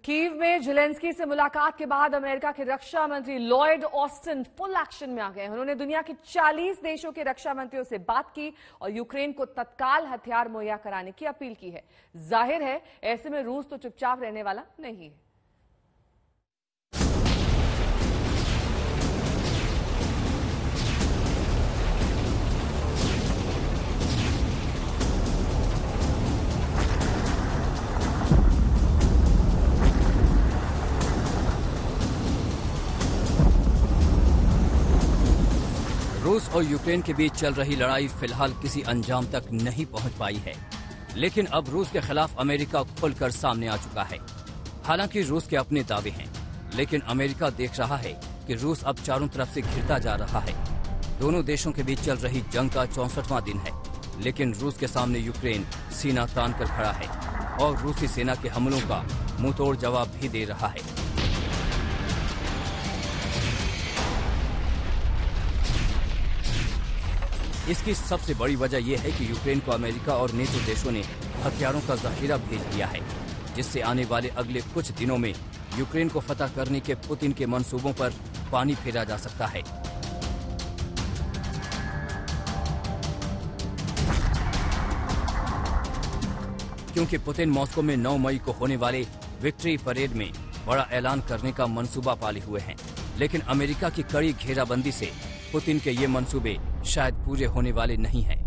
Kyiv में Zelensky से मुलाकात के बाद अमेरिका के रक्षा मंत्री लॉयड ऑस्टिन फुल एक्शन में आ गए। उन्होंने दुनिया के 40 देशों के रक्षा मंत्रियों से बात की और यूक्रेन को तत्काल हथियार मुहैया कराने की अपील की है। जाहिर है ऐसे में रूस तो चुपचाप रहने वाला नहीं है। रूस और यूक्रेन के बीच चल रही लड़ाई फिलहाल किसी अंजाम तक नहीं पहुंच पाई है, लेकिन अब रूस के खिलाफ अमेरिका खुलकर सामने आ चुका है। हालांकि रूस के अपने दावे हैं, लेकिन अमेरिका देख रहा है कि रूस अब चारों तरफ से घिरता जा रहा है। दोनों देशों के बीच चल रही जंग का 64वां दिन है, लेकिन रूस के सामने यूक्रेन सीना तान कर खड़ा है और रूसी सेना के हमलों का मुंहतोड़ जवाब भी दे रहा है। इसकी सबसे बड़ी वजह यह है कि यूक्रेन को अमेरिका और नेटो देशों ने हथियारों का जखीरा भेज दिया है, जिससे आने वाले अगले कुछ दिनों में यूक्रेन को फतह करने के पुतिन के मंसूबों पर पानी फेरा जा सकता है। क्योंकि पुतिन मॉस्को में 9 मई को होने वाले विक्ट्री परेड में बड़ा ऐलान करने का मंसूबा पाले हुए हैं, लेकिन अमेरिका की कड़ी घेराबंदी से पुतिन के ये मंसूबे शायद पूरे होने वाले नहीं हैं।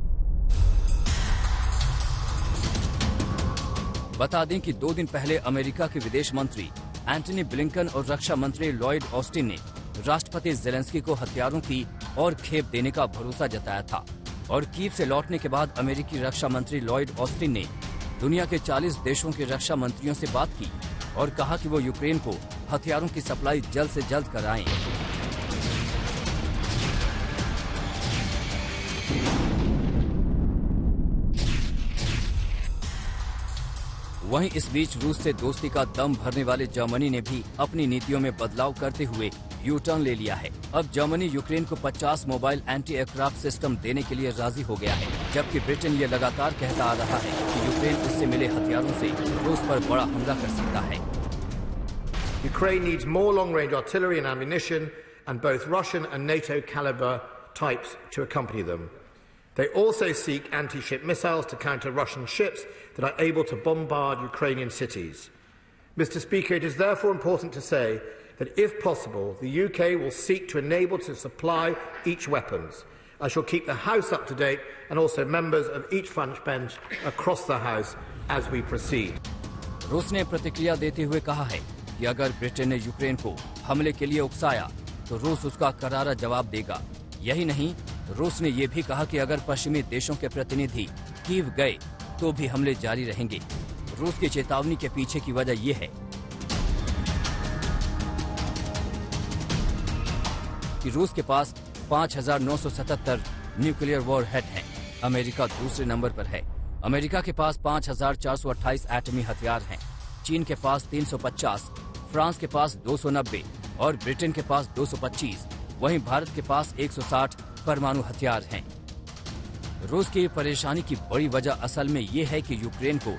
बता दें कि 2 दिन पहले अमेरिका के विदेश मंत्री एंटनी ब्लिंकन और रक्षा मंत्री लॉयड ऑस्टिन ने राष्ट्रपति ज़ेलेंस्की को हथियारों की और खेप देने का भरोसा जताया था। और कीव से लौटने के बाद अमेरिकी रक्षा मंत्री लॉयड ऑस्टिन ने दुनिया के 40 देशों के रक्षा मंत्रियों से बात की और कहा कि वो यूक्रेन को हथियारों की सप्लाई जल्द से जल्द कराएं। वहीं इस बीच रूस से दोस्ती का दम भरने वाले जर्मनी ने भी अपनी नीतियों में बदलाव करते हुए यू टर्न ले लिया है। अब जर्मनी यूक्रेन को 50 मोबाइल एंटी एयरक्राफ्ट सिस्टम देने के लिए राजी हो गया है, जबकि ब्रिटेन ये लगातार कहता आ रहा है कि यूक्रेन उससे मिले हथियारों से रूस पर बड़ा हमला कर सकता है। Ukraine needs more long-range artillery and ammunition, and both Russian and NATO caliber types to accompany them. They also seek anti-ship missiles to counter Russian ships that are able to bombard Ukrainian cities. Mr. Speaker, it is therefore important to say that if possible, the UK will seek to enable to supply each weapons. I shall keep the House up to date and also members of each front bench across the House as we proceed. रूस ने प्रतिक्रिया देते हुए कहा है कि अगर Britain ने यूक्रेन को हमले के लिए उकसाया तो रूस उसका करारा जवाब देगा। यही नहीं, रूस ने यह भी कहा कि अगर पश्चिमी देशों के प्रतिनिधि कीव गए तो भी हमले जारी रहेंगे। रूस की चेतावनी के पीछे की वजह यह है कि रूस के पास 5,977 न्यूक्लियर वॉरहेड हैं। अमेरिका दूसरे नंबर पर है। अमेरिका के पास 5,428 एटमी हथियार हैं। चीन के पास 350, फ्रांस के पास 290 और ब्रिटेन के पास 225। वहीं भारत के पास 160 परमाणु हथियार हैं। रूस की परेशानी की बड़ी वजह असल में ये है कि यूक्रेन को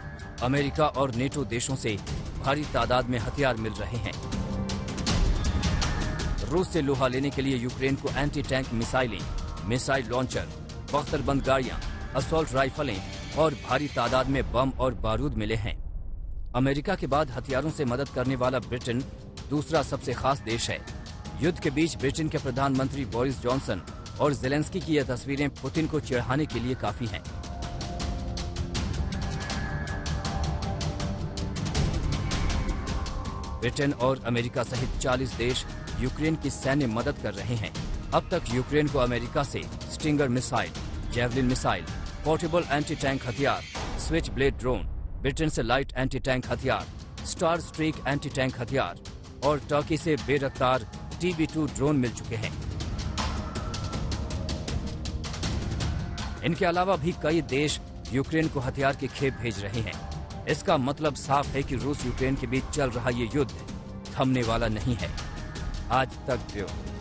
अमेरिका और नेटो देशों से भारी तादाद में हथियार मिल रहे हैं। रूस से लोहा लेने के लिए यूक्रेन को एंटी टैंक मिसाइलें, मिसाइल लॉन्चर, बख्तरबंद गाड़ियां, असॉल्ट राइफलें और भारी तादाद में बम और बारूद मिले हैं। अमेरिका के बाद हथियारों से मदद करने वाला ब्रिटेन दूसरा सबसे खास देश है। युद्ध के बीच ब्रिटेन के प्रधानमंत्री बोरिस जॉनसन और ज़ेलेंस्की की यह तस्वीरें पुतिन को चिढ़ाने के लिए काफी हैं। ब्रिटेन और अमेरिका सहित 40 देश यूक्रेन की सैन्य मदद कर रहे हैं। अब तक यूक्रेन को अमेरिका से stinger missile, javelin missile, portable anti tank हथियार, स्विच ब्लेड ड्रोन, ब्रिटेन से लाइट एंटी टैंक हथियार, स्टार स्ट्रीक एंटी टैंक हथियार और टर्की से बेरफ्तार TB2 ड्रोन मिल चुके हैं। इनके अलावा भी कई देश यूक्रेन को हथियार की खेप भेज रहे हैं। इसका मतलब साफ है कि रूस यूक्रेन के बीच चल रहा ये युद्ध थमने वाला नहीं है। आज तक ब्यूरो।